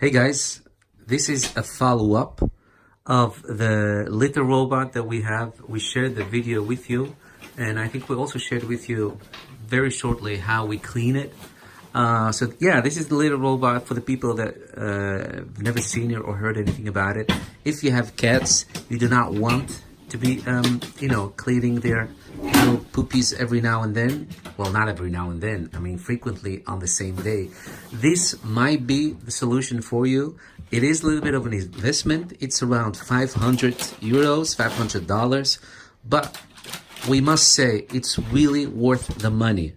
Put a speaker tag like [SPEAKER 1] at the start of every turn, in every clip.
[SPEAKER 1] Hey guys, this is a follow-up of the litter robot that we have. We shared the video with you, and I think we also shared with you very shortly how we clean it. So yeah, this is the litter robot for the people that have never seen it or heard anything about it. If you have cats, you do not want to be, cleaning their little poopies every now and then. Well, not every now and then. I mean, frequently on the same day. This might be the solution for you. It is a little bit of an investment. It's around 500 euros, $500. But we must say it's really worth the money.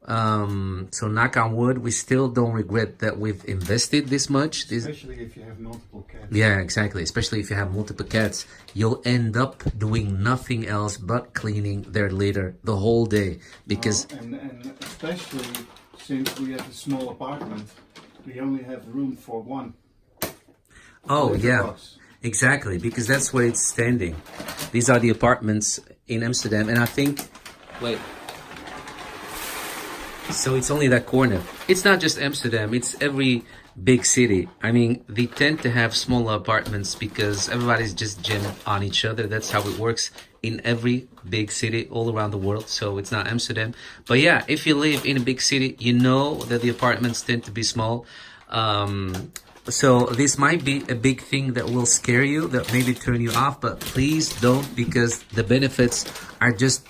[SPEAKER 1] So knock on wood, we still don't regret that we've invested this much.
[SPEAKER 2] Especially if you have multiple cats.
[SPEAKER 1] Yeah, exactly. Especially if you have multiple cats, you'll end up doing nothing else but cleaning their litter the whole day. Because
[SPEAKER 2] and especially since we have a small apartment, we only have room for one.
[SPEAKER 1] oh yeah, exactly. Because that's where it's standing. These are the apartments in Amsterdam, and I think, wait. So it's only that corner. It's not just Amsterdam, it's every big city. I mean, they tend to have smaller apartments because everybody's just jammed on each other. That's how it works in every big city all around the world. So it's not Amsterdam. But yeah, if you live in a big city, you know that the apartments tend to be small. So this might be a big thing that will scare you, that maybe turn you off, but please don't, because the benefits are just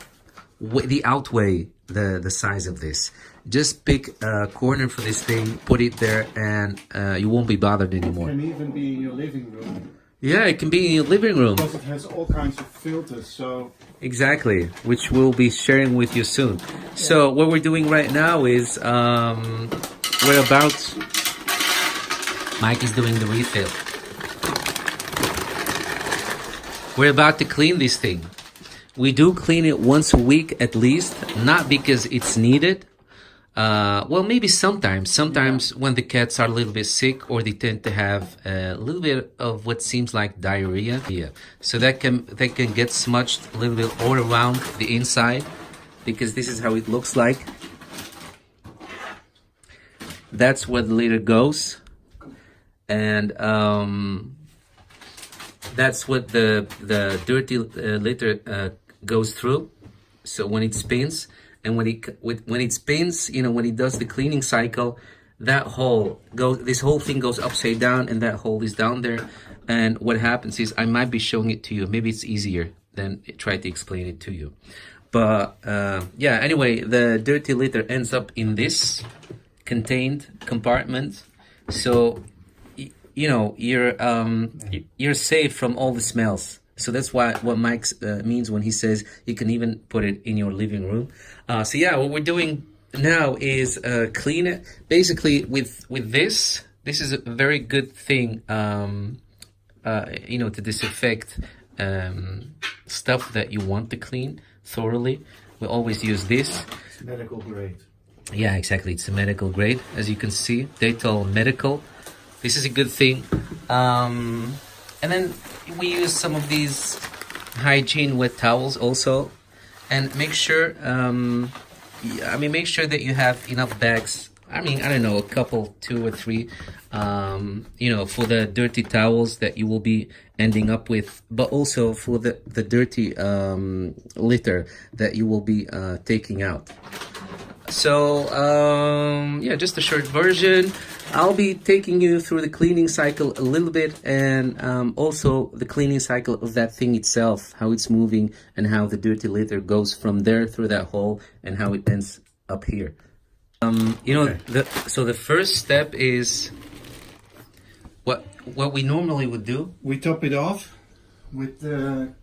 [SPEAKER 1] they outweigh the size of this. Just pick a corner for this thing, put it there, and you won't be bothered anymore.
[SPEAKER 2] It can even be in your living room.
[SPEAKER 1] Yeah, it can be in your living room.
[SPEAKER 2] Because it has all kinds of filters, so...
[SPEAKER 1] Exactly, which we'll be sharing with you soon. So what we're doing right now is, we're about... Mike is doing the refill. We're about to clean this thing. We do clean it once a week at least, not because it's needed. Well, maybe sometimes when the cats are a little bit sick, or they tend to have a little bit of what seems like diarrhea. Yeah. So they can get smudged a little bit all around the inside, because this is how it looks like. That's where the litter goes. And that's what the dirty litter goes through. So when it spins, and when it spins, when it does the cleaning cycle, this whole thing goes upside down, and that hole is down there. And what happens is, I might be showing it to you. Maybe it's easier than try to explain it to you. But yeah, anyway, the dirty litter ends up in this contained compartment. So you're safe from all the smells. So that's what Mike means when he says you can even put it in your living room. So yeah, what we're doing now is clean it. Basically, with this is a very good thing, to disinfect stuff that you want to clean thoroughly. We always use this.
[SPEAKER 2] It's medical grade.
[SPEAKER 1] Yeah, exactly. It's a medical grade, as you can see. Dental medical. This is a good thing. And then we use some of these hygiene wet towels also. And make sure, make sure that you have enough bags. I don't know, a couple, 2 or 3, for the dirty towels that you will be ending up with, but also for the dirty litter that you will be taking out. So, yeah, just a short version. I'll be taking you through the cleaning cycle a little bit, and also the cleaning cycle of that thing itself, how it's moving, and how the dirty litter goes from there through that hole, and how it ends up here. So the first step is what we normally would do.
[SPEAKER 2] We top it off with the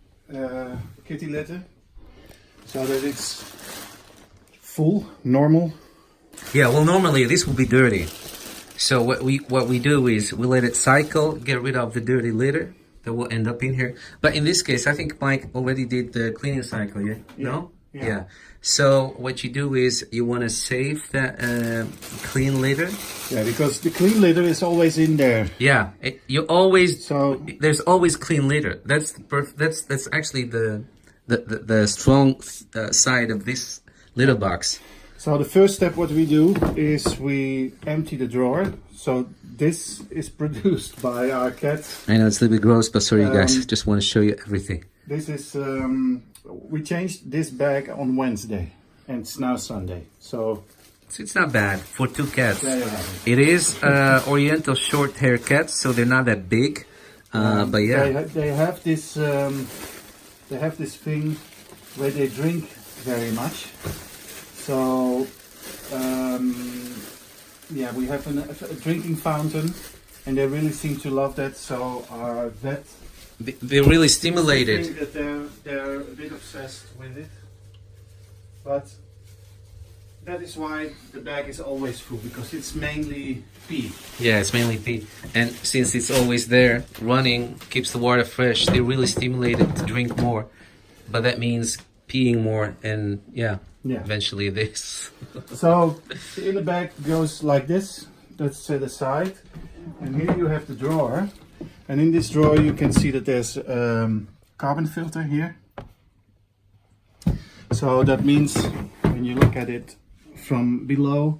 [SPEAKER 2] kitty litter, so that it's full, normal.
[SPEAKER 1] Yeah, well, normally this will be dirty. So what we do is we let it cycle, get rid of the dirty litter that will end up in here. But in this case, I think Mike already did the cleaning cycle, yeah? No? Yeah. So what you do is you want to save that clean litter.
[SPEAKER 2] Yeah, because the clean litter is always in there.
[SPEAKER 1] Yeah, there's always clean litter. That's actually the strong side of this litter box.
[SPEAKER 2] So the first step what we do is we empty the drawer. So this is produced by our cat.
[SPEAKER 1] I know it's a little bit gross, but sorry, you guys.
[SPEAKER 2] Um,
[SPEAKER 1] Just want to show you everything.
[SPEAKER 2] This is, we changed this bag on Wednesday and it's now Sunday. So
[SPEAKER 1] It's not bad for 2 cats.
[SPEAKER 2] there you have it.
[SPEAKER 1] It is Oriental short hair cats, so they're not that big. But yeah,
[SPEAKER 2] They have this thing where they drink very much. So yeah, we have a drinking fountain, and they really seem to love that. So our vet
[SPEAKER 1] they're really stimulated.
[SPEAKER 2] think that they're a bit obsessed with it, but that is why the bag is always full, because it's mainly pee.
[SPEAKER 1] Yeah, it's mainly pee. And since it's always there, running keeps the water fresh. They're really stimulated to drink more. But that means peeing more and yeah.
[SPEAKER 2] Yeah.
[SPEAKER 1] Eventually this.
[SPEAKER 2] So the inner bag goes like this. That's set aside, and here you have the drawer. And in this drawer you can see that there's carbon filter here. So that means when you look at it from below,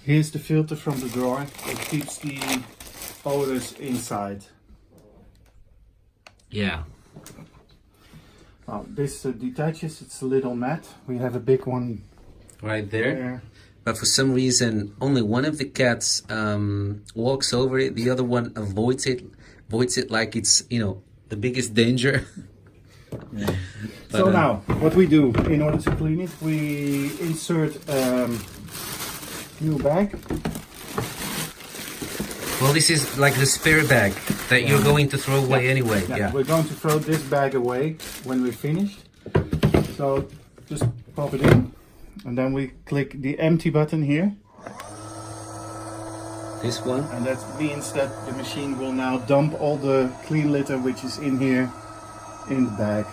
[SPEAKER 2] here's the filter from the drawer. It keeps the odors inside.
[SPEAKER 1] Yeah.
[SPEAKER 2] This detaches. It's a little mat. We have a big one
[SPEAKER 1] Right there.
[SPEAKER 2] there.
[SPEAKER 1] But for some reason, only one of the cats walks over it. The other one avoids it like it's, you know, the biggest danger.
[SPEAKER 2] Yeah.
[SPEAKER 1] But,
[SPEAKER 2] So now, what we do in order to clean it, we insert new bag.
[SPEAKER 1] Well, this is like the spare bag that you're going to throw away anyway. Yeah.
[SPEAKER 2] We're going to throw this bag away when we're finished. So just pop it in, and then we click the empty button here,
[SPEAKER 1] This one.
[SPEAKER 2] and that means that the machine will now dump all the clean litter which is in here in the bag,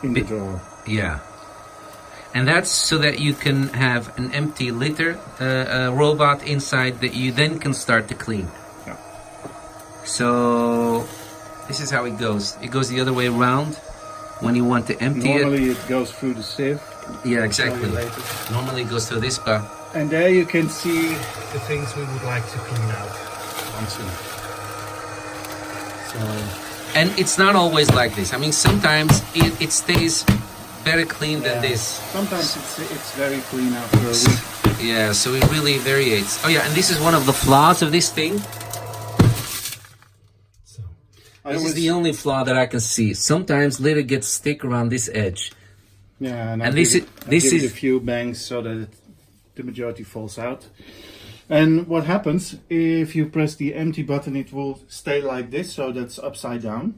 [SPEAKER 2] in the drawer.
[SPEAKER 1] Yeah. And that's so that you can have an empty litter robot inside that you then can start to clean.
[SPEAKER 2] Yeah.
[SPEAKER 1] So this is how it goes. It goes the other way around when you want to empty
[SPEAKER 2] Normally it goes through the sieve.
[SPEAKER 1] it. Yeah, exactly.
[SPEAKER 2] Later.
[SPEAKER 1] Normally it goes through this bar.
[SPEAKER 2] And there you can see the things we would like to clean out once in. So
[SPEAKER 1] And it's not always like this. I mean, sometimes it stays better clean than this.
[SPEAKER 2] sometimes it's very clean after a week.
[SPEAKER 1] Yeah, so it really varies. Oh yeah, and this is one of the flaws of this thing.
[SPEAKER 2] So
[SPEAKER 1] This is the only flaw that I can see. Sometimes litter gets stick around this edge.
[SPEAKER 2] yeah, and
[SPEAKER 1] and
[SPEAKER 2] I
[SPEAKER 1] this
[SPEAKER 2] give
[SPEAKER 1] is- this
[SPEAKER 2] give it
[SPEAKER 1] is-
[SPEAKER 2] a few bangs so that the majority falls out. And what happens if you press the empty button? It will stay like this, so that's upside down,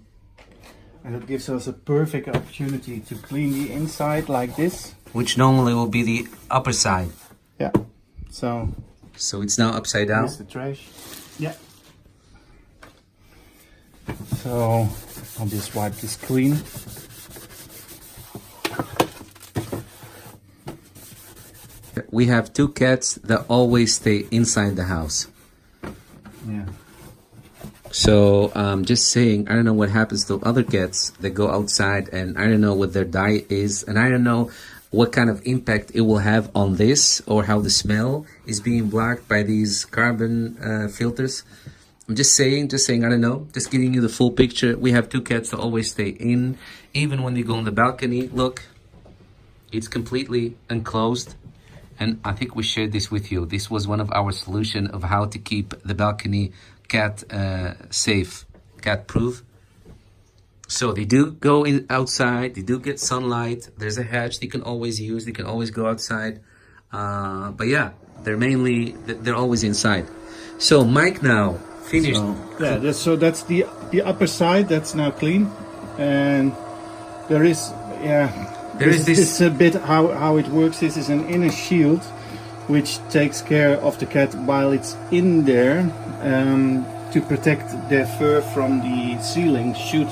[SPEAKER 2] and it gives us a perfect opportunity to clean the inside like this.
[SPEAKER 1] Which normally will be the upper side.
[SPEAKER 2] Yeah. So
[SPEAKER 1] So it's now upside down.
[SPEAKER 2] here's the trash. Yeah. So I'll just wipe this clean.
[SPEAKER 1] We have 2 cats that always stay inside the house.
[SPEAKER 2] Yeah.
[SPEAKER 1] So just saying, I don't know what happens to other cats that go outside, and I don't know what their diet is, and I don't know what kind of impact it will have on this, or how the smell is being blocked by these carbon filters. I'm just saying, I don't know, just giving you the full picture. We have 2 cats that always stay in, even when they go on the balcony. Look, it's completely enclosed. And I think we shared this with you. This was one of our solution of how to keep the balcony cat safe, cat proof. So they do go in outside, they do get sunlight. There's a hatch they can always use, they can always go outside. But yeah, they're always inside. So Mike now finished.
[SPEAKER 2] So that's the upper side that's now clean, and there is this a bit how it works. This is an inner shield which takes care of the cat while it's in there, to protect their fur from the ceiling should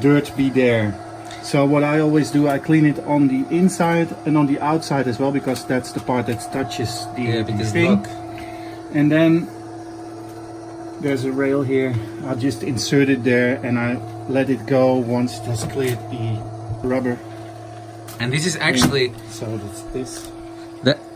[SPEAKER 2] dirt be there. So what I always do, I clean it on the inside and on the outside as well, because that's the part that touches the thing.
[SPEAKER 1] Look,
[SPEAKER 2] And then there's a rail here. I just insert it there and I let it go once it has cleared the rubber.
[SPEAKER 1] And this is actually
[SPEAKER 2] So that's this.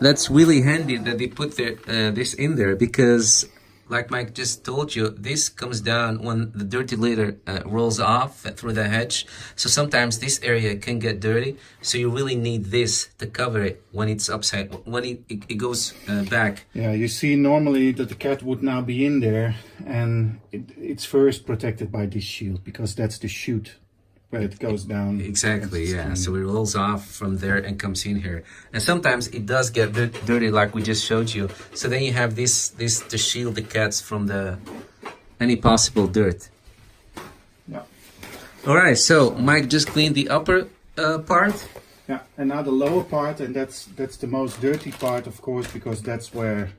[SPEAKER 1] that's really handy that they put this in there, because like Mike just told you, this comes down when the dirty litter rolls off through the hedge. So sometimes this area can get dirty. So you really need this to cover it when it's when it goes back.
[SPEAKER 2] Yeah, you see normally that the cat would now be in there, and it's first protected by this shield, because that's the chute where it goes down.
[SPEAKER 1] Exactly, yeah. So it rolls off from there and comes in here. And sometimes it does get dirty, like we just showed you. So then you have this to shield the cats from any possible dirt.
[SPEAKER 2] Yeah.
[SPEAKER 1] All right, so Mike just cleaned the upper part.
[SPEAKER 2] Yeah, and now the lower part, and that's the most dirty part, of course, because that's where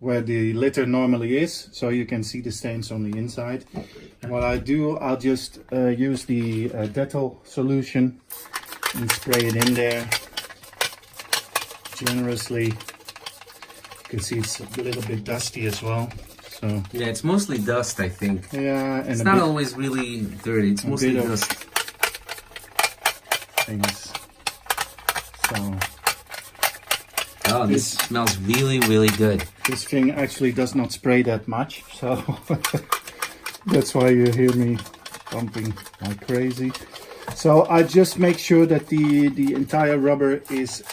[SPEAKER 2] the litter normally is. So you can see the stains on the inside. And what I do, I'll just use the Dettol solution and spray it in there generously. You can see it's a little bit dusty as well. So
[SPEAKER 1] yeah, it's mostly dust, I think.
[SPEAKER 2] yeah, and
[SPEAKER 1] it's not always really dirty. It's mostly dust.
[SPEAKER 2] Things. So.
[SPEAKER 1] Oh, this smells really, really good.
[SPEAKER 2] This thing actually does not spray that much, so that's why you hear me pumping like crazy. So I just make sure that the entire rubber is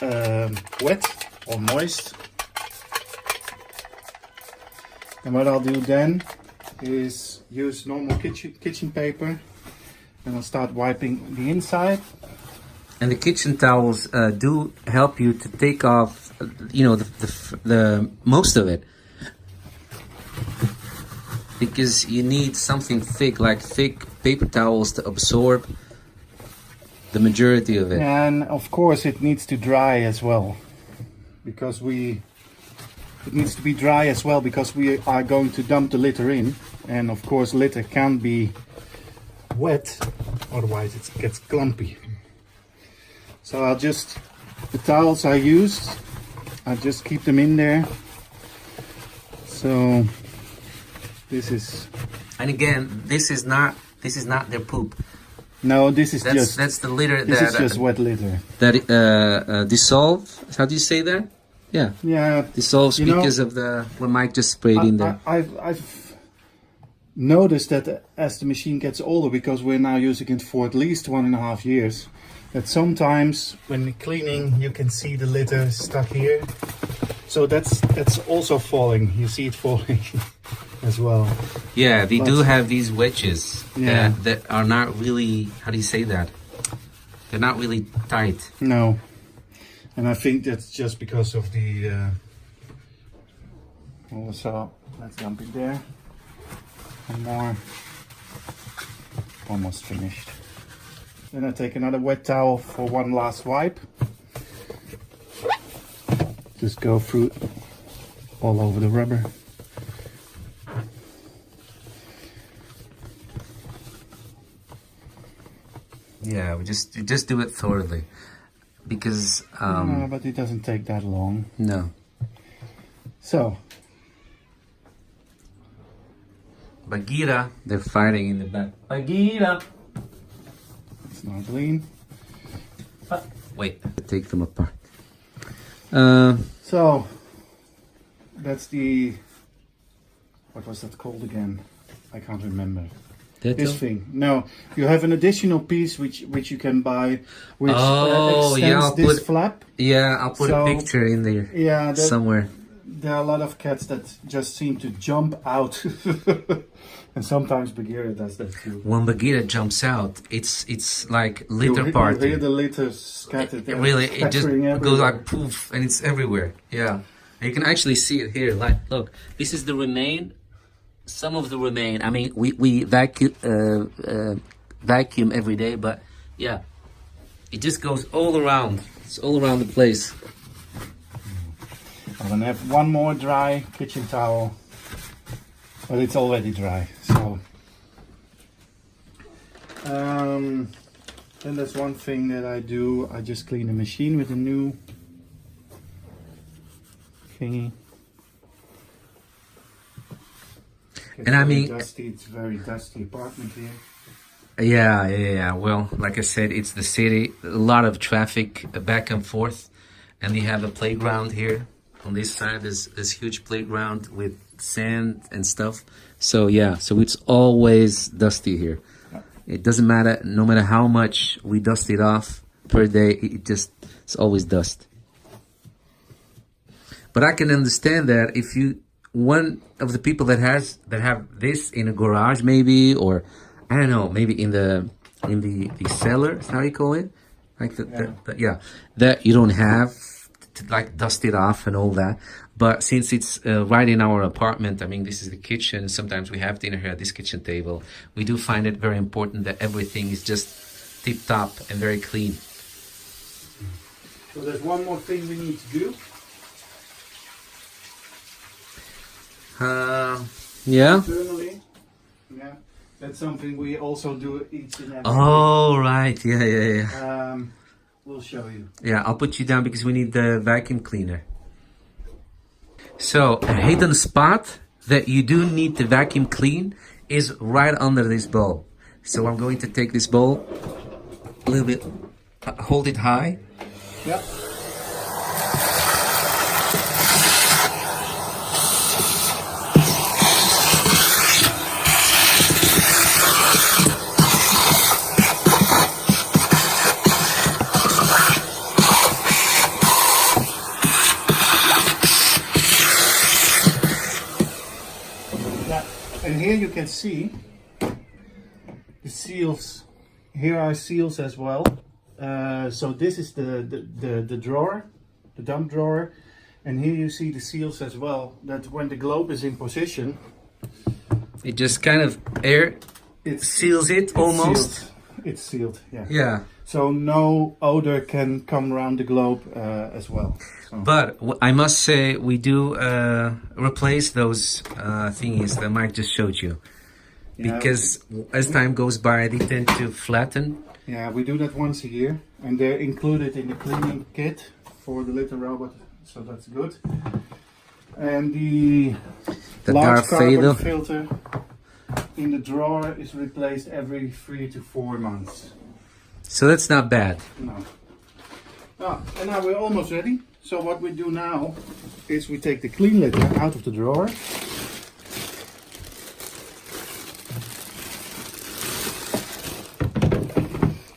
[SPEAKER 2] wet or moist. And what I'll do then is use normal kitchen paper, and I'll start wiping the inside.
[SPEAKER 1] And the kitchen towels do help you to take off, you know, the most of it, because you need something thick, like thick paper towels, to absorb the majority of it.
[SPEAKER 2] And of course, it needs to dry as well, because it needs to be dry as well because we are going to dump the litter in, and of course, litter can't be wet, otherwise it gets clumpy. So the towels I used, I just keep them in there. So this is.
[SPEAKER 1] And again, this is not their poop.
[SPEAKER 2] No, that's
[SPEAKER 1] the litter.
[SPEAKER 2] This is just wet litter.
[SPEAKER 1] That dissolve. How do you say that? Yeah.
[SPEAKER 2] Yeah.
[SPEAKER 1] Dissolves because of what Mike just sprayed in there.
[SPEAKER 2] I've noticed that as the machine gets older, because we're now using it for at least 1.5 years, that sometimes when cleaning you can see the litter stuck here. So that's also falling. You see it falling as well.
[SPEAKER 1] Yeah, they do have these wedges
[SPEAKER 2] Yeah.
[SPEAKER 1] that are not really, how do you say that? They're not really tight.
[SPEAKER 2] No. And I think that's just because of the also, let's dump it there. One more. Almost finished. Then I take another wet towel for one last wipe. Just go through all over the rubber.
[SPEAKER 1] Yeah, we just do it thoroughly, because
[SPEAKER 2] No, but it doesn't take that long.
[SPEAKER 1] no.
[SPEAKER 2] So
[SPEAKER 1] Bagheera, they're fighting in the back. Bagheera.
[SPEAKER 2] it's not clean.
[SPEAKER 1] Wait, take them apart.
[SPEAKER 2] So that's the, what was that called again? I can't remember. This thing. No, you have an additional piece which you can buy, which extends this flap.
[SPEAKER 1] Yeah, I'll put a picture in there.
[SPEAKER 2] Yeah,
[SPEAKER 1] somewhere.
[SPEAKER 2] There are a lot of cats that just seem to jump out, and sometimes Bagheera does that too.
[SPEAKER 1] When Bagheera jumps out, it's like litter party.
[SPEAKER 2] You hear the litter scattered.
[SPEAKER 1] It just
[SPEAKER 2] everywhere.
[SPEAKER 1] goes like poof, and it's everywhere. Yeah, and you can actually see it here. Like, look, this is the remain. Some of the remain. I mean, we vacuum every day, but yeah, it just goes all around. It's all around the place.
[SPEAKER 2] I'm gonna have one more dry kitchen towel, but it's already dry. So then there's one thing that I do. I just clean the machine with a new thingy.
[SPEAKER 1] And I mean,
[SPEAKER 2] dusty. It's a very dusty apartment here.
[SPEAKER 1] Yeah. Well, like I said, it's the city, a lot of traffic back and forth, and you have a playground here. On this side, there's this huge playground with sand and stuff. So yeah, so it's always dusty here. It doesn't matter, no matter how much we dust it off per day, it's always dust. But I can understand that if one of the people that have this in a garage maybe, or I don't know, maybe in the cellar, is how you call it, like that you don't have to like dust it off and all that. But since it's right in our apartment, I mean, this is the kitchen. Sometimes we have dinner here at this kitchen table. We do find it very important that everything is just tip top and very clean.
[SPEAKER 2] So there's one more thing we need to do.
[SPEAKER 1] Yeah.
[SPEAKER 2] Internally, yeah, that's something we also do each and every
[SPEAKER 1] Oh, right. Yeah.
[SPEAKER 2] we'll show you.
[SPEAKER 1] Yeah, I'll put you down because we need the vacuum cleaner. So, a hidden spot that you do need to vacuum clean is right under this bowl. So I'm going to take this bowl a little bit, hold it high.
[SPEAKER 2] Yeah. And here you can see the seals. Here are seals as well. So this is the drawer, the dump drawer. And here you see the seals as well, that when the globe is in position,
[SPEAKER 1] it just kind of seals it almost.
[SPEAKER 2] Sealed. It's sealed, yeah.
[SPEAKER 1] Yeah.
[SPEAKER 2] So no odor can come around the globe as well. So.
[SPEAKER 1] But I must say, we do replace those thingies that Mike just showed you. Yeah, because as time goes by, they tend to flatten.
[SPEAKER 2] Yeah, we do that once a year. And they're included in the cleaning kit for the little robot. So that's good. And the large carbon filter in the drawer is replaced every 3 to 4 months.
[SPEAKER 1] So that's not bad.
[SPEAKER 2] No. And now we're almost ready. So what we do now is we take the clean litter out of the drawer.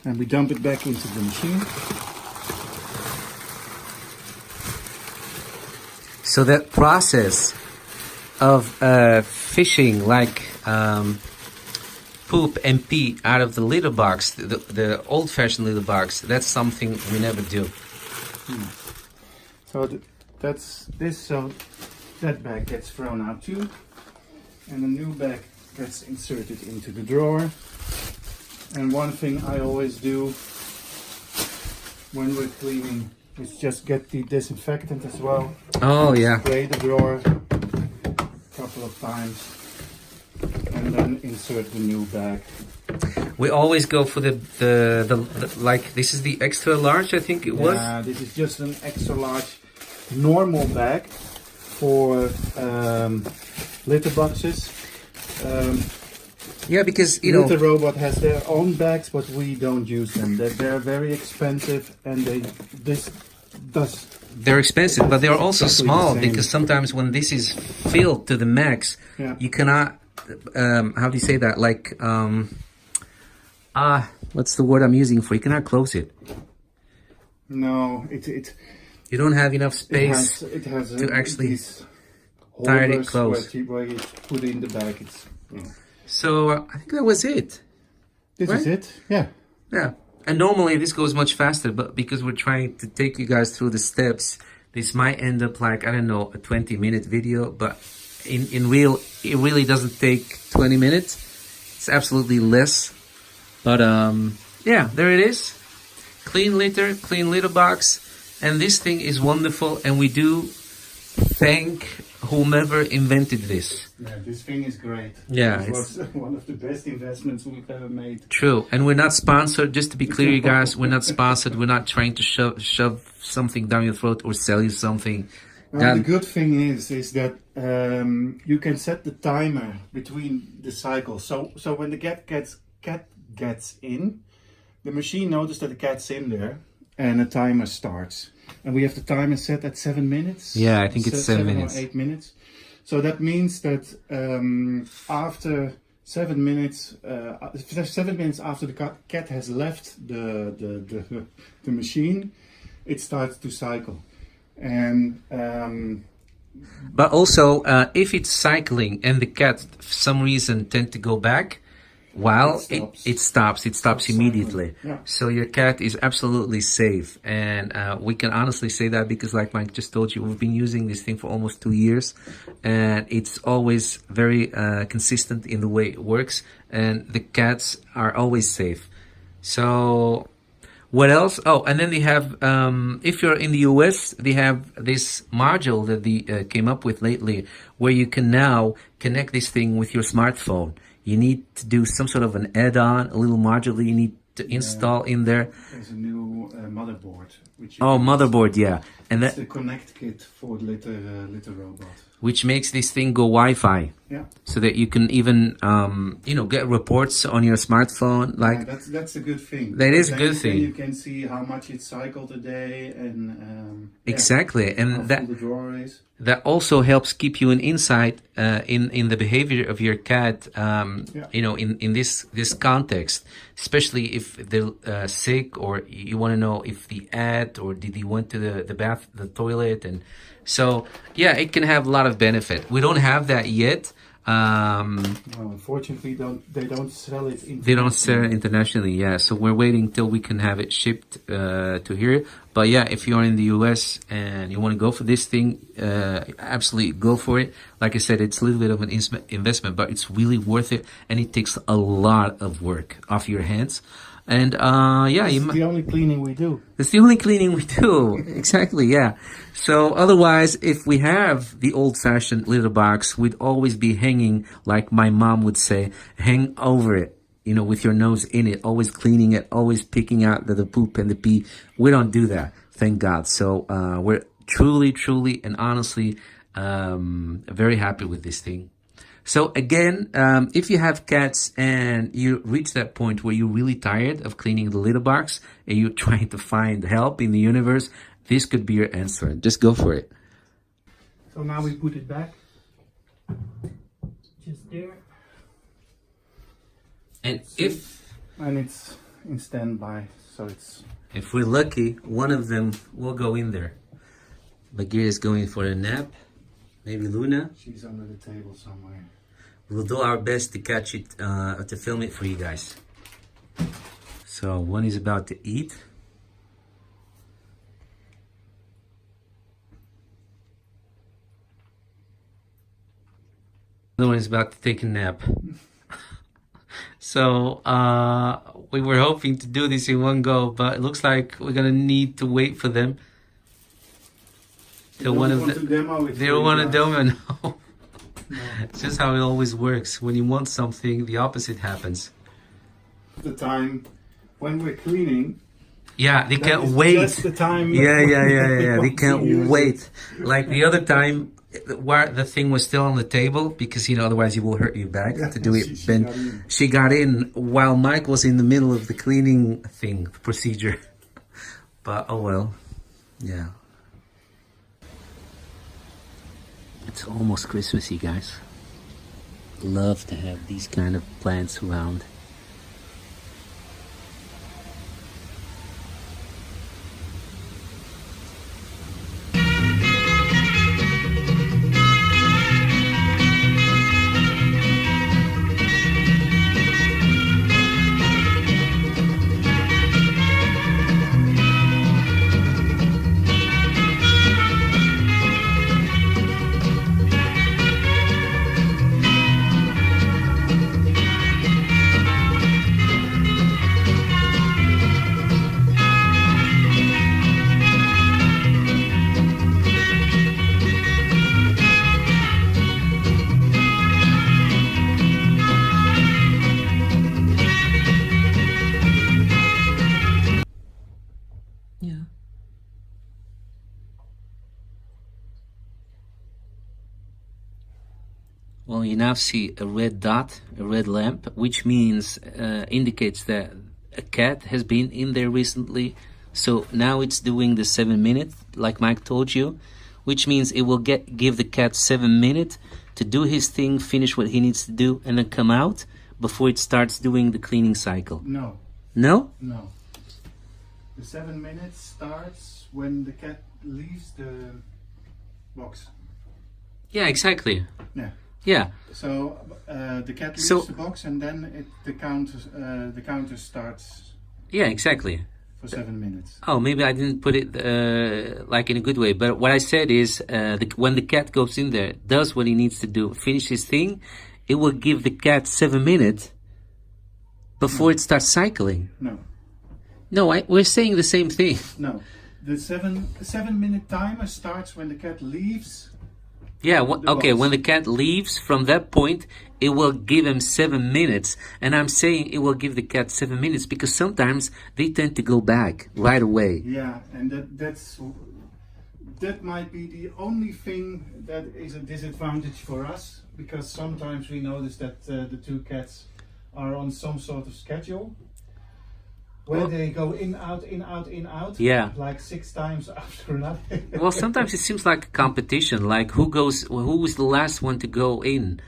[SPEAKER 2] And we dump it back into the machine.
[SPEAKER 1] So that process of fishing like poop and pee out of the litter box, the old-fashioned litter box, that's something we never do.
[SPEAKER 2] So that's this. So that bag gets thrown out too, and a new bag gets inserted into the drawer. And one thing I always do when we're cleaning is just get the disinfectant as well.
[SPEAKER 1] Oh yeah.
[SPEAKER 2] Spray the drawer a couple of times, and then insert the new bag.
[SPEAKER 1] We always go for the like, this is the extra large, I think it was.
[SPEAKER 2] Yeah, this is just an extra large normal bag for litter boxes.
[SPEAKER 1] Yeah, because you
[SPEAKER 2] Litter robot has their own bags, but we don't use them. They're very expensive, and
[SPEAKER 1] they're expensive, but they're also small because sometimes when this is filled to the max, you cannot. How do you say that? Like, what's the word I'm using for? You cannot close it.
[SPEAKER 2] No,
[SPEAKER 1] you don't have enough space to actually tie it close.
[SPEAKER 2] Where you put it in the bag.
[SPEAKER 1] So I think that was it.
[SPEAKER 2] This is it. Yeah.
[SPEAKER 1] Yeah. And normally this goes much faster, but because we're trying to take you guys through the steps, this might end up like, I don't know, a 20-minute video, but in real, it really doesn't take 20 minutes. It's absolutely less. But yeah, there it is. Clean litter, clean litter box. And this thing is wonderful, and we do thank whomever invented this.
[SPEAKER 2] Yeah, this thing is great.
[SPEAKER 1] Yeah,
[SPEAKER 2] it was one of the best investments we've ever made.
[SPEAKER 1] True, and we're not sponsored. Just to be clear, you guys, we're not sponsored. We're not trying to shove something down your throat or sell you something.
[SPEAKER 2] Well, the good thing is that you can set the timer between the cycles. So when the cat gets in, the machine notices that the cat's in there, and a timer starts. And we have the timer set at 7 minutes.
[SPEAKER 1] Yeah, I think it's 7 minutes.
[SPEAKER 2] Or 8 minutes. So that means that after 7 minutes, 7 minutes after the cat has left the machine, it starts to cycle. And
[SPEAKER 1] but also, if it's cycling and the cat, for some reason, tend to go back, while it stops immediately.
[SPEAKER 2] Yeah.
[SPEAKER 1] So your cat is absolutely safe, and we can honestly say that because, like Mike just told you, we've been using this thing for almost 2 years, and it's always very consistent in the way it works, and the cats are always safe. So what else? Oh, and then they have, if you're in the US, they have this module that they came up with lately, where you can now connect this thing with your smartphone. You need to do some sort of an add-on, a little module that you need to install in there.
[SPEAKER 2] There's a new motherboard.
[SPEAKER 1] Motherboard, yeah. And
[SPEAKER 2] that's the connect kit for the litter robot.
[SPEAKER 1] Which makes this thing go Wi-Fi.
[SPEAKER 2] Yeah.
[SPEAKER 1] So that you can even, get reports on your smartphone. Like
[SPEAKER 2] that's a good thing.
[SPEAKER 1] That is a good thing.
[SPEAKER 2] You can see how much it cycled a day and
[SPEAKER 1] exactly, and
[SPEAKER 2] how full the drawer is.
[SPEAKER 1] That also helps keep you an insight in the behavior of your cat. In this context, especially if they're sick, or you want to know if they ate or did they went to the toilet, and so it can have a lot of benefit. We don't have that yet.
[SPEAKER 2] No, unfortunately, they don't sell it internationally.
[SPEAKER 1] They don't sell it internationally, yeah. So we're waiting till we can have it shipped to here. But yeah, if you're in the US and you want to go for this thing, absolutely go for it. Like I said, it's a little bit of an investment, but it's really worth it, and it takes a lot of work off your hands. And
[SPEAKER 2] it's the only cleaning we do.
[SPEAKER 1] It's the only cleaning we do. Exactly, yeah. So otherwise, if we have the old-fashioned litter box, we'd always be hanging, like my mom would say, hang over it, with your nose in it, always cleaning it, always picking out the poop and the pee. We don't do that, thank God. So we're truly, and honestly very happy with this thing. So again, if you have cats and you reach that point where you're really tired of cleaning the litter box and you're trying to find help in the universe, this could be your answer. Just go for it.
[SPEAKER 2] So now we put it back. Just there.
[SPEAKER 1] And
[SPEAKER 2] and it's in standby, so it's...
[SPEAKER 1] If we're lucky, one of them will go in there. Bagheera is going for a nap. Maybe Luna.
[SPEAKER 2] She's under the table somewhere.
[SPEAKER 1] We'll do our best to catch it, to film it for you guys. So one is about to eat. The one is about to take a nap. So we were hoping to do this in one go, but it looks like we're gonna need to wait for them. Till one of them. They don't want to demo. No. It's just how it always works. When you want something, the opposite happens.
[SPEAKER 2] The time when we're cleaning.
[SPEAKER 1] Yeah, they can't wait.
[SPEAKER 2] That's the time.
[SPEAKER 1] Yeah. They can't wait. Like the other time, where the thing was still on the table, because otherwise it will hurt your back to do it. She got in while Mike was in the middle of the cleaning procedure. But oh well, yeah. It's almost Christmassy, guys. Love to have these kind of plants around. Well, you now see a red dot, a red lamp, which means indicates that a cat has been in there recently. So now it's doing the 7 minutes, like Mike told you, which means it will give the cat 7 minutes to do his thing, finish what he needs to do, and then come out before it starts doing the cleaning cycle.
[SPEAKER 2] No.
[SPEAKER 1] No?
[SPEAKER 2] No. The 7 minutes starts when the cat leaves the box.
[SPEAKER 1] Yeah, exactly.
[SPEAKER 2] Yeah.
[SPEAKER 1] Yeah.
[SPEAKER 2] So the cat leaves the box, and then the counter starts.
[SPEAKER 1] Yeah, exactly.
[SPEAKER 2] For 7 minutes.
[SPEAKER 1] Oh, maybe I didn't put it like in a good way. But what I said is, when the cat goes in there, does what he needs to do, finish his thing, it will give the cat 7 minutes before it starts cycling.
[SPEAKER 2] No.
[SPEAKER 1] No, we're saying the same thing.
[SPEAKER 2] No, the 7 minute timer starts when the cat leaves.
[SPEAKER 1] Yeah, okay, when the cat leaves, from that point, it will give him 7 minutes. And I'm saying it will give the cat 7 minutes because sometimes they tend to go back right away.
[SPEAKER 2] Yeah, and that might be the only thing that is a disadvantage for us, because sometimes we notice that the two cats are on some sort of schedule where they go in, out, in, out, in, out.
[SPEAKER 1] Yeah.
[SPEAKER 2] Like 6 times after another.
[SPEAKER 1] Well, sometimes it seems like a competition, like who is the last one to go in.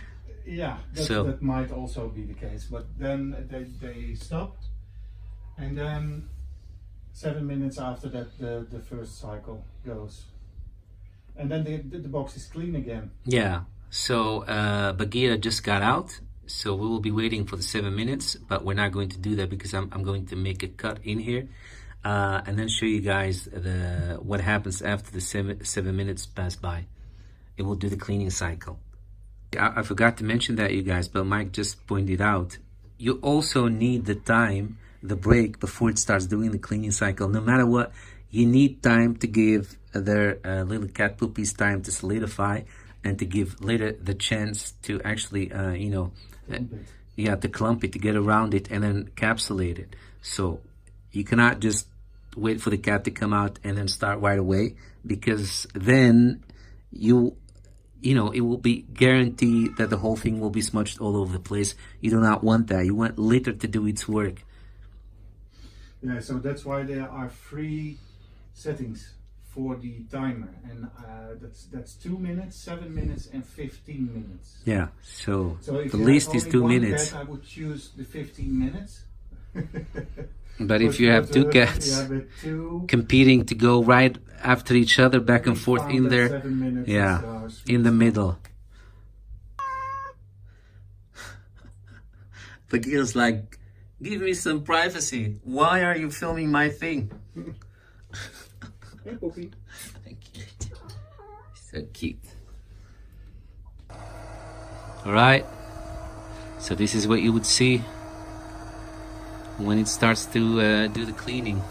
[SPEAKER 2] Yeah, that might also be the case. But then they stop, and then 7 minutes after that the first cycle goes. And then the box is clean again.
[SPEAKER 1] Yeah, so Bagheera just got out. So we will be waiting for the 7 minutes, but we're not going to do that because I'm going to make a cut in here and then show you guys what happens after the 7 minutes pass by. It will do the cleaning cycle. I forgot to mention that, you guys, but Mike just pointed out, you also need the time, the break before it starts doing the cleaning cycle. No matter what, you need time to give their little cat poopies time to solidify and to give later the chance to actually, to clump it, to get around it, and then capsulate it. So you cannot just wait for the cat to come out and then start right away, because then it will be guaranteed that the whole thing will be smudged all over the place. You do not want that. You want litter to do its work.
[SPEAKER 2] Yeah, so that's why there are 3 settings for the timer, and that's 2 minutes, 7 minutes, and 15 minutes.
[SPEAKER 1] Yeah, so
[SPEAKER 2] if
[SPEAKER 1] the least is 2 minutes.
[SPEAKER 2] Cat, I would choose the 15 minutes.
[SPEAKER 1] But if you have 2 cats competing to go right after each other, back and forth in there, in the middle. The girl's like, give me some privacy. Why are you filming my thing?
[SPEAKER 2] Hey, Poppy.
[SPEAKER 1] So cute. Alright, so this is what you would see when it starts to do the cleaning.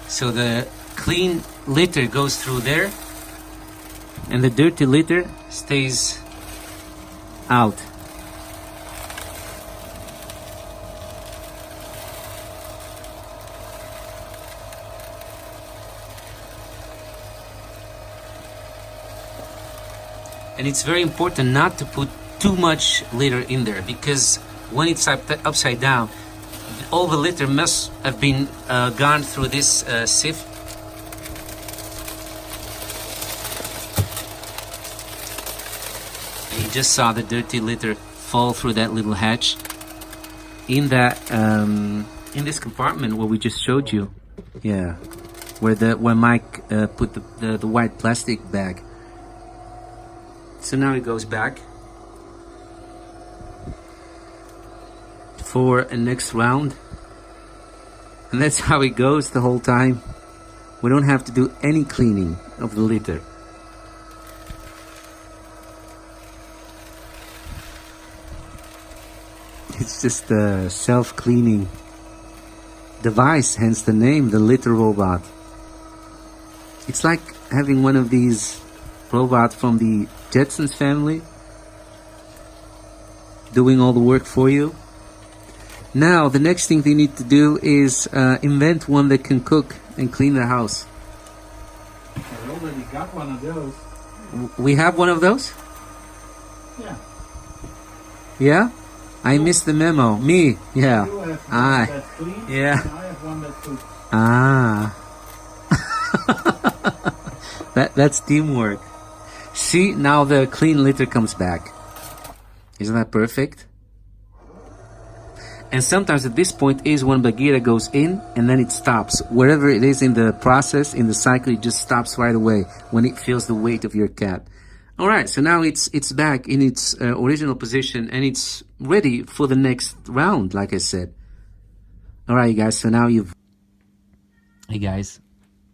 [SPEAKER 1] So the clean litter goes through there, and the dirty litter stays out. And it's very important not to put too much litter in there, because when it's upside down, all the litter must have been gone through this sieve. And you just saw the dirty litter fall through that little hatch in that in this compartment where we just showed you. Yeah, where Mike put the white plastic bag. So now it goes back for a next round, and that's how it goes the whole time. We don't have to do any cleaning of the litter. It's just a self-cleaning device, hence the name, the litter robot. It's like having one of these robots from the Jetsons family doing all the work for you. Now the next thing they need to do is invent one that can cook and clean the house.
[SPEAKER 2] I already got one of those.
[SPEAKER 1] We have one of those?
[SPEAKER 2] Yeah.
[SPEAKER 1] Yeah? I missed the memo. Me? Yeah.
[SPEAKER 2] You have one
[SPEAKER 1] Ah.
[SPEAKER 2] that's clean,
[SPEAKER 1] Yeah.
[SPEAKER 2] and I have one that's good.
[SPEAKER 1] Ah. That's teamwork. See, now the clean litter comes back. Isn't that perfect? And sometimes at this point is when Bagheera goes in and then it stops. Wherever it is in the process, in the cycle, it just stops right away when it feels the weight of your cat. All right, so now it's back in its original position and it's ready for the next round, like I said. All right, you guys, so now you've... Hey guys,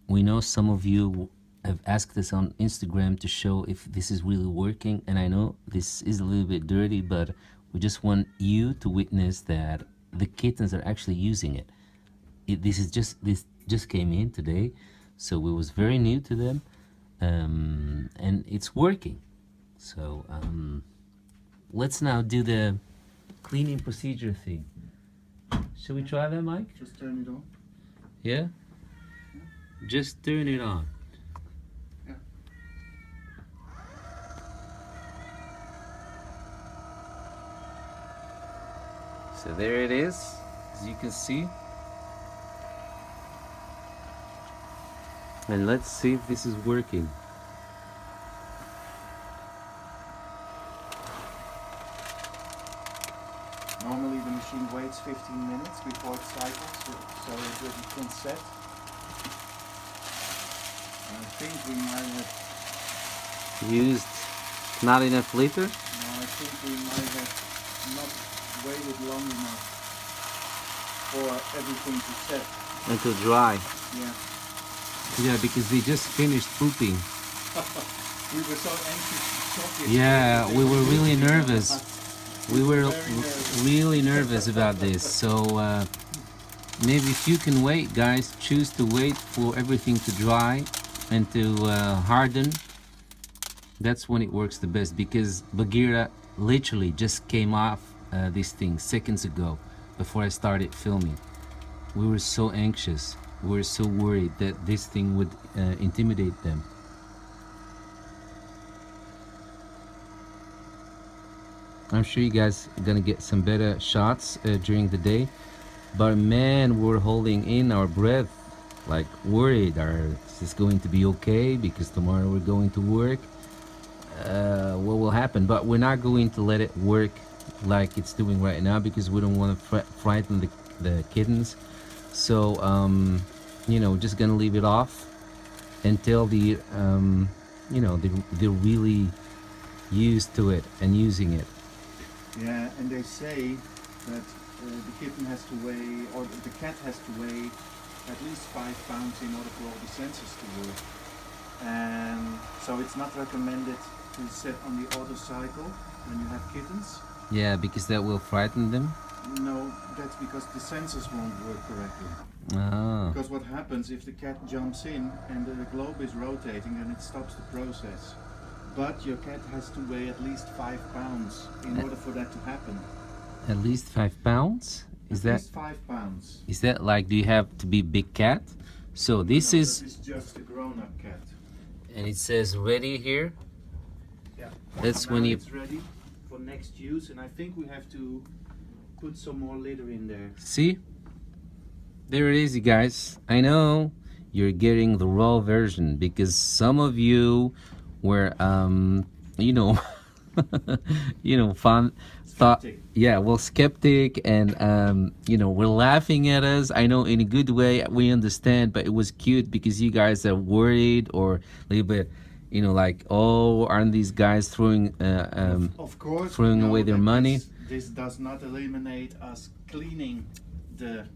[SPEAKER 1] we know some of you have asked us on Instagram to show if this is really working, and I know this is a little bit dirty, but we just want you to witness that the kittens are actually using it. This just came in today, so it was very new to them, and it's working. So let's now do the cleaning procedure thing. Shall we try that, Mike?
[SPEAKER 2] Just turn it on.
[SPEAKER 1] Yeah? Just turn it on.
[SPEAKER 2] Yeah.
[SPEAKER 1] So there it is, as you can see. And let's see if this is working.
[SPEAKER 2] Normally the machine waits 15 minutes before it cycles, so it can set. I think we might have...
[SPEAKER 1] Used not enough liter?
[SPEAKER 2] No, I think we might have not waited long enough for everything to set.
[SPEAKER 1] And to dry.
[SPEAKER 2] Yeah.
[SPEAKER 1] Yeah, because they just finished pooping.
[SPEAKER 2] We were so anxious to check it.
[SPEAKER 1] Yeah, we were really nervous. We were
[SPEAKER 2] Very nervous.
[SPEAKER 1] really nervous about this. So maybe if you can wait, guys, choose to wait for everything to dry and to harden. That's when it works the best, because Bagheera literally just came off this thing seconds ago before I started filming. We were so anxious. We were so worried that this thing would intimidate them. I'm sure you guys are gonna get some better shots during the day, but man, we're holding in our breath, like worried. Is this going to be okay? Because tomorrow we're going to work. What will happen? But we're not going to let it work like it's doing right now, because we don't want to frighten the kittens. So you know, just gonna leave it off until the you know, they're really used to it and using it.
[SPEAKER 2] Yeah, and they say that the kitten has to weigh, or the cat has to weigh at least 5 pounds in order for all the sensors to work. And so it's not recommended to set on the auto cycle when you have kittens.
[SPEAKER 1] Yeah, because that will frighten them.
[SPEAKER 2] No, that's because the sensors won't work correctly.
[SPEAKER 1] Ah.
[SPEAKER 2] Because what happens if the cat jumps in and the globe is rotating, then it stops the process. But your cat has to weigh at least 5 pounds in order for that to happen.
[SPEAKER 1] At least 5 pounds?
[SPEAKER 2] At least 5 pounds.
[SPEAKER 1] Is that like, do you have to be big cat? So this
[SPEAKER 2] No,
[SPEAKER 1] is...
[SPEAKER 2] that is just a grown-up cat.
[SPEAKER 1] And it says ready here.
[SPEAKER 2] Yeah.
[SPEAKER 1] That's
[SPEAKER 2] Now
[SPEAKER 1] when you...
[SPEAKER 2] it's ready for next use, and I think we have to put some more litter in there.
[SPEAKER 1] See? There it is, you guys. I know you're getting the raw version, because some of you were, you know, you know,
[SPEAKER 2] Skeptic.
[SPEAKER 1] yeah, well, skeptic, and you know, we're laughing at us. I know in a good way, we understand, but it was cute because you guys are worried or a little bit, you know, like, oh, aren't these guys throwing
[SPEAKER 2] of course,
[SPEAKER 1] throwing
[SPEAKER 2] we know
[SPEAKER 1] away their
[SPEAKER 2] that
[SPEAKER 1] money?
[SPEAKER 2] This does not eliminate us cleaning the...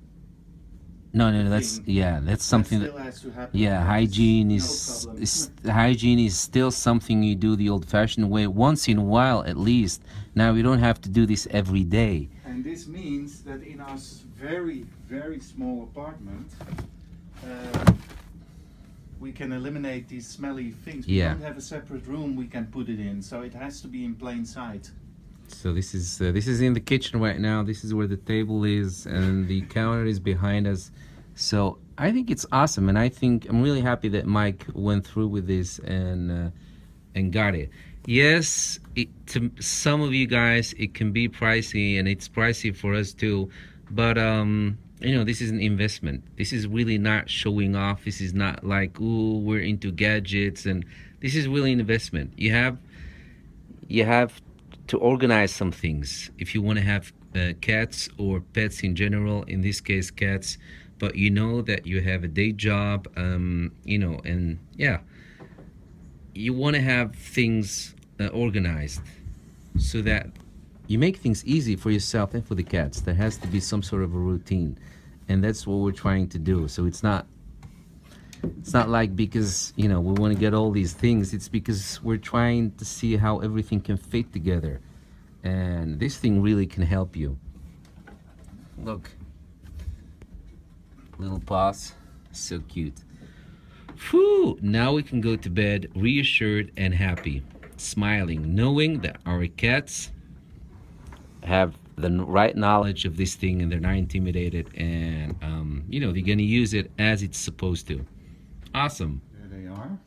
[SPEAKER 1] No, that's, yeah, that's something
[SPEAKER 2] that still has to happen.
[SPEAKER 1] yeah,
[SPEAKER 2] That's
[SPEAKER 1] hygiene
[SPEAKER 2] no
[SPEAKER 1] is,
[SPEAKER 2] problem.
[SPEAKER 1] hygiene is still something you do the old-fashioned way, once in a while at least. Now we don't have to do this every day.
[SPEAKER 2] And this means that in our very, very small apartment, we can eliminate these smelly things. We
[SPEAKER 1] Yeah.
[SPEAKER 2] don't have a separate room we can put it in, so it has to be in plain sight.
[SPEAKER 1] So this is in the kitchen right now. This is where the table is, and the counter is behind us. So I think it's awesome, and I think I'm really happy that Mike went through with this and got it. Yes, to some of you guys it can be pricey, and it's pricey for us too, but you know, this is an investment. This is really not showing off. This is not like, ooh, we're into gadgets, and this is really an investment. You have to organize some things if you want to have cats or pets in general, in this case cats, but you know that you have a day job, you know, and yeah, you want to have things organized so that you make things easy for yourself and for the cats. There has to be some sort of a routine, and that's what we're trying to do. So it's not like because, you know, we want to get all these things. It's because we're trying to see how everything can fit together, and this thing really can help you. Look, little paws, so cute. Whew, now we can go to bed reassured and happy, smiling, knowing that our cats have the right knowledge of this thing and they're not intimidated, and you know, they're gonna use it as it's supposed to. Awesome.
[SPEAKER 2] There they are,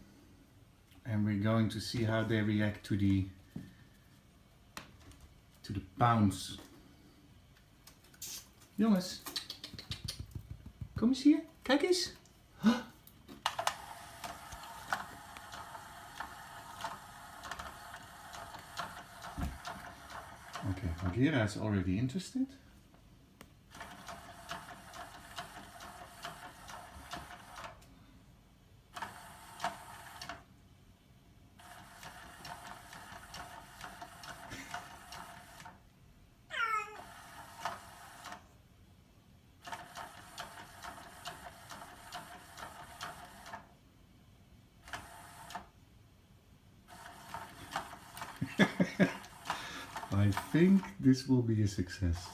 [SPEAKER 2] and we're going to see how they react to the bounce. Jongens, kom eens hier, kijk eens. Okay, Bagheera is already interested. I think this will be a success.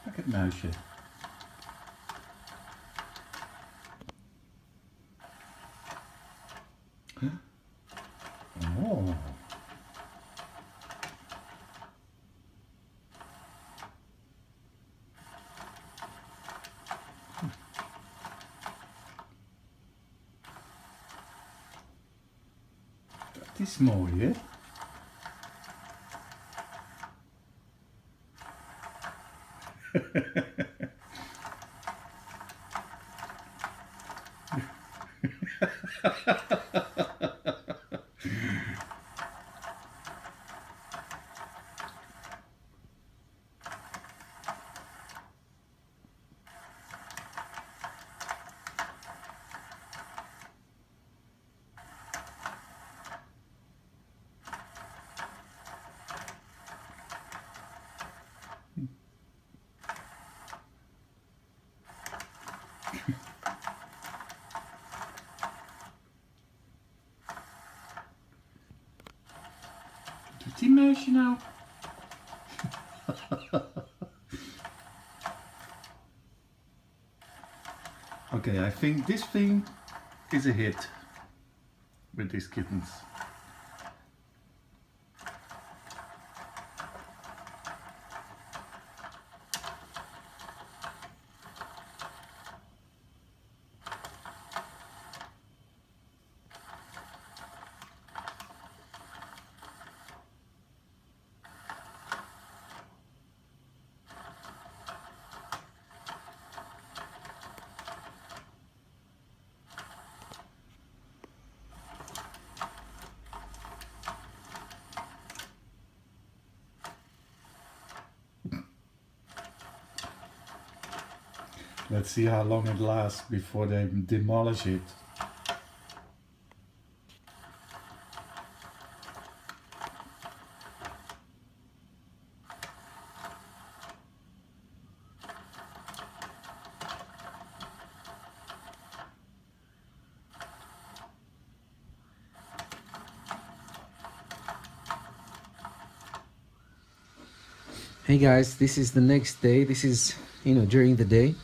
[SPEAKER 2] Pak het muisje. Huh? Oh. Dat is mooi, hè? Doet die muisje nou? Okay, I think this thing is a hit with these kittens. Let's see how long it lasts before they demolish it.
[SPEAKER 1] Hey guys, this is the next day. This is, you know, during the day,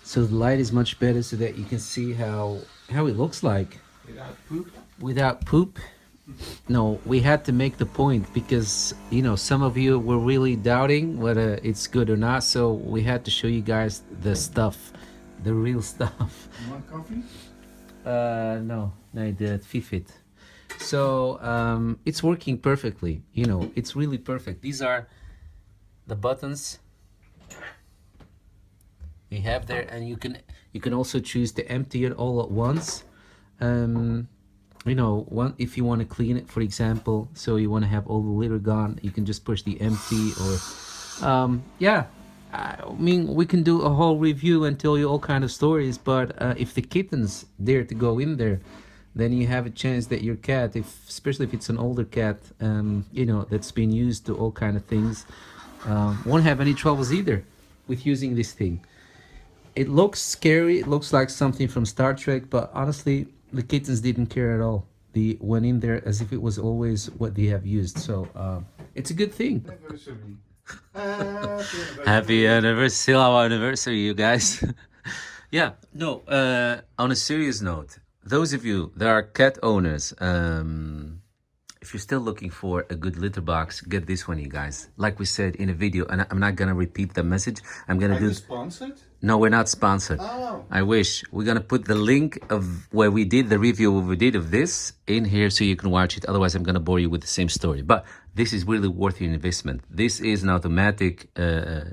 [SPEAKER 1] so the light is much better so that you can see how it looks like
[SPEAKER 2] Without poop?
[SPEAKER 1] without poop. No, we had to make the point because, you know, some of you were really doubting whether it's good or not. So we had to show you guys the stuff, the real stuff.
[SPEAKER 2] You want coffee?
[SPEAKER 1] No, I did fit. So it's working perfectly. You know, it's really perfect. These are the buttons we have there, and you can also choose to empty it all at once. You know, if you want to clean it, for example, so you want to have all the litter gone, you can just push the empty. Or yeah, I mean, we can do a whole review and tell you all kind of stories, but if the kitten's dare to go in there, then you have a chance that your cat, especially if it's an older cat, you know, that's been used to all kind of things, won't have any troubles either with using this thing. It looks scary, it looks like something from Star Trek, but honestly, the kittens didn't care at all. They went in there as if it was always what they have used. So it's a good thing. Happy anniversary, our anniversary, you guys. Yeah, no, on a serious note, those of you that are cat owners, if you're still looking for a good litter box, get this one, you guys. Like we said in a video, and I'm not gonna repeat the message. I'm gonna do.
[SPEAKER 2] Sponsored?
[SPEAKER 1] No, we're not sponsored.
[SPEAKER 2] Oh.
[SPEAKER 1] I wish. We're gonna put the link of where we did the review we did of this in here so you can watch it. Otherwise, I'm gonna bore you with the same story. But this is really worth your investment. This is an automatic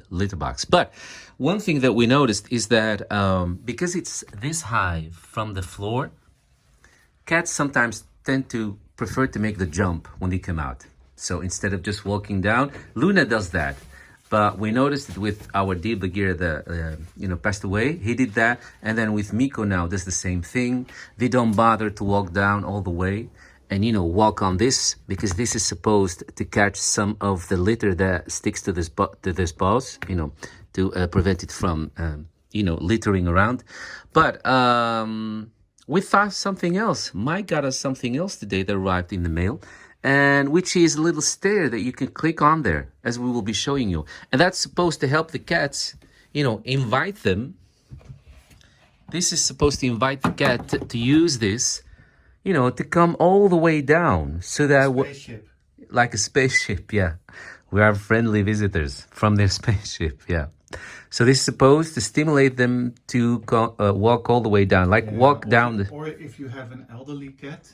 [SPEAKER 1] litter box. But one thing that we noticed is that because it's this high from the floor, cats sometimes tend to prefer to make the jump when they come out. So instead of just walking down, Luna does that. But we noticed it with our dear Bagheera that passed away. He did that, and then with Miko now does the same thing. They don't bother to walk down all the way, and walk on this because this is supposed to catch some of the litter that sticks to this paws, to prevent it from littering around. But we thought something else. Mike got us something else today that arrived in the mail, and which is a little stair that you can click on there, as we will be showing you. And that's supposed to help the cats, invite them. This is supposed to invite the cat to use this, to come all the way down, so that like a spaceship, yeah. We are friendly visitors from their spaceship, yeah. So this is supposed to stimulate them to walk all the way down, walk down the...
[SPEAKER 2] Or if you have an elderly cat.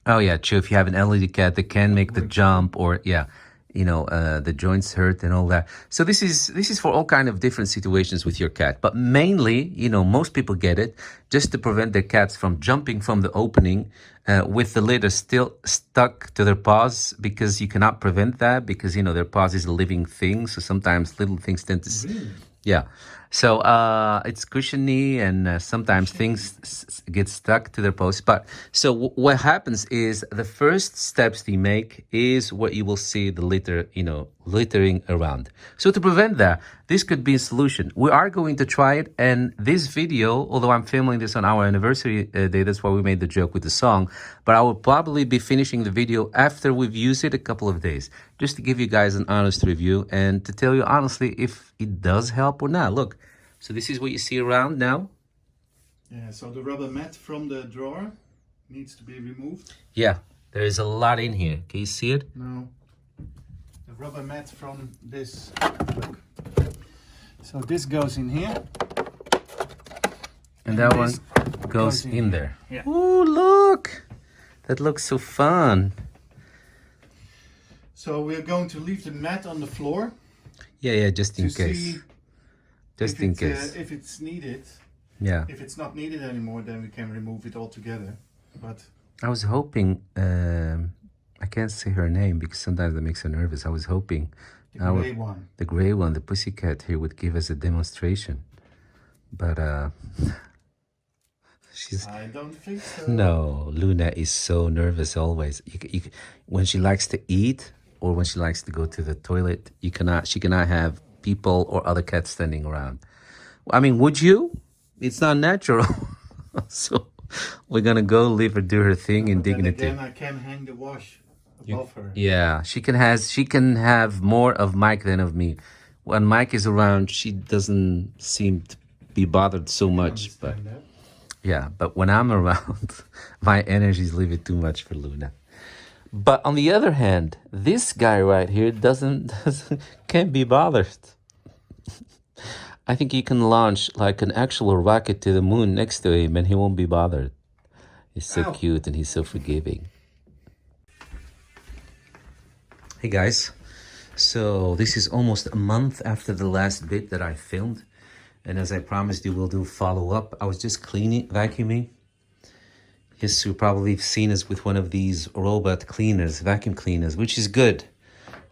[SPEAKER 1] Oh yeah, true. If you have an elderly cat that can make the jump, or the joints hurt and all that. So this is for all kind of different situations with your cat. But mainly, most people get it just to prevent their cats from jumping from the opening with the litter still stuck to their paws, because you cannot prevent that, because their paws is a living thing. So sometimes little things tend to...
[SPEAKER 2] Really?
[SPEAKER 1] Yeah. So it's cushiony, and sometimes things get stuck to their posts. But so what happens is the first steps they make is what you will see the litter, littering around. So to prevent that, this could be a solution. We are going to try it. And this video, although I'm filming this on our anniversary day, that's why we made the joke with the song. But I will probably be finishing the video after we've used it a couple of days, just to give you guys an honest review and to tell you honestly if it does help or not. Look, so this is what you see around now.
[SPEAKER 2] Yeah, so the rubber mat from the drawer needs to be removed.
[SPEAKER 1] Yeah, there is a lot in here. Can you see it?
[SPEAKER 2] No. The rubber mat from this. Look. So this goes in here.
[SPEAKER 1] And that one goes in there.
[SPEAKER 2] Yeah.
[SPEAKER 1] Oh, look! That looks so fun.
[SPEAKER 2] So we're going to leave the mat on the floor.
[SPEAKER 1] Yeah, just in case. Just in case.
[SPEAKER 2] If it's needed.
[SPEAKER 1] Yeah.
[SPEAKER 2] If it's not needed anymore, then we can remove it altogether. But
[SPEAKER 1] I was hoping, I can't say her name because sometimes that makes her nervous. I was hoping
[SPEAKER 2] the gray one,
[SPEAKER 1] the pussycat here, would give us a demonstration. But
[SPEAKER 2] I don't think so.
[SPEAKER 1] No, Luna is so nervous always. When she likes to eat or when she likes to go to the toilet, she cannot have people or other cats standing around. I mean, would you? It's not natural. So we're gonna go leave her do her thing in dignity.
[SPEAKER 2] Then I can hang the wash above her.
[SPEAKER 1] Yeah, she can have more of Mike than of me. When Mike is around, she doesn't seem to be bothered so much. But yeah, but when I'm around, my energies leave it too much for Luna. But on the other hand, this guy right here can't be bothered. I think you can launch like an actual rocket to the moon next to him and he won't be bothered. He's so cute and he's so forgiving. Hey guys, so this is almost a month after the last bit that I filmed. And as I promised you, we'll do follow-up. I was just vacuuming. Yes, you probably have seen us with one of these robot cleaners, vacuum cleaners, which is good.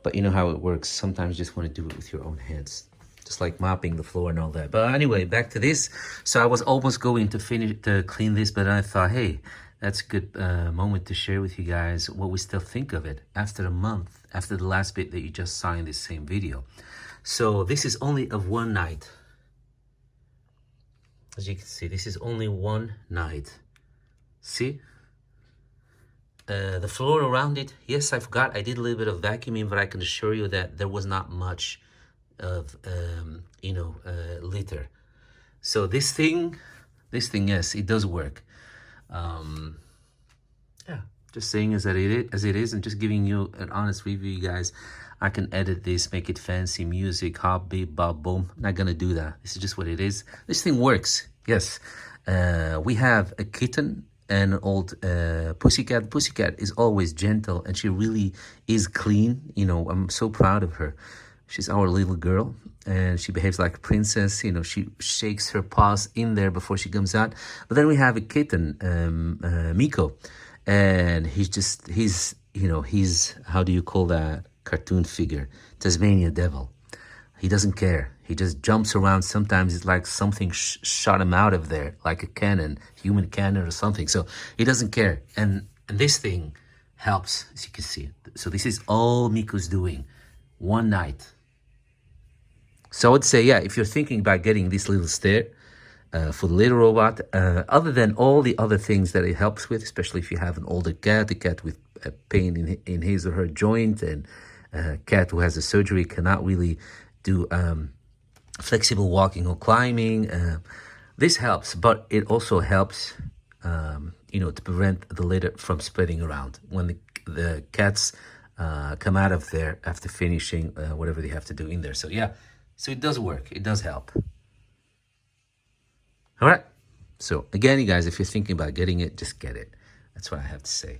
[SPEAKER 1] But you know how it works. Sometimes you just want to do it with your own hands. Just like mopping the floor and all that. But anyway, back to this. So I was almost going to clean this, but I thought, hey, that's a good moment to share with you guys what we still think of it after a month, after the last bit that you just saw in this same video. So this is only of one night. As you can see, this is only one night. See? The floor around it, yes, I forgot. I did a little bit of vacuuming, but I can assure you that there was not much of, litter. So this thing, yes, it does work. Yeah, just saying as it is, and just giving you an honest review, you guys. I can edit this, make it fancy, music, hop, beep, bop, boom. Not gonna do that. This is just what it is. This thing works, yes. We have a kitten and an old pussycat. Pussycat is always gentle and she really is clean. You know, I'm so proud of her. She's our little girl and she behaves like a princess. You know, she shakes her paws in there before she comes out. But then we have a kitten, Miko, and he's how do you call that cartoon figure? Tasmania Devil. He doesn't care. He just jumps around. Sometimes it's like something shot him out of there, like a cannon, human cannon or something. So he doesn't care. And this thing helps, as you can see. So this is all Miko's doing. One night. So I would say, yeah, if you're thinking about getting this little stair for the little robot, other than all the other things that it helps with, especially if you have an older cat, a cat with a pain in his or her joint, and a cat who has a surgery cannot really do flexible walking or climbing. This helps, but it also helps, to prevent the litter from spreading around when the cats come out of there after finishing whatever they have to do in there. So yeah, so it does work. It does help. All right. So again, you guys, if you're thinking about getting it, just get it. That's what I have to say.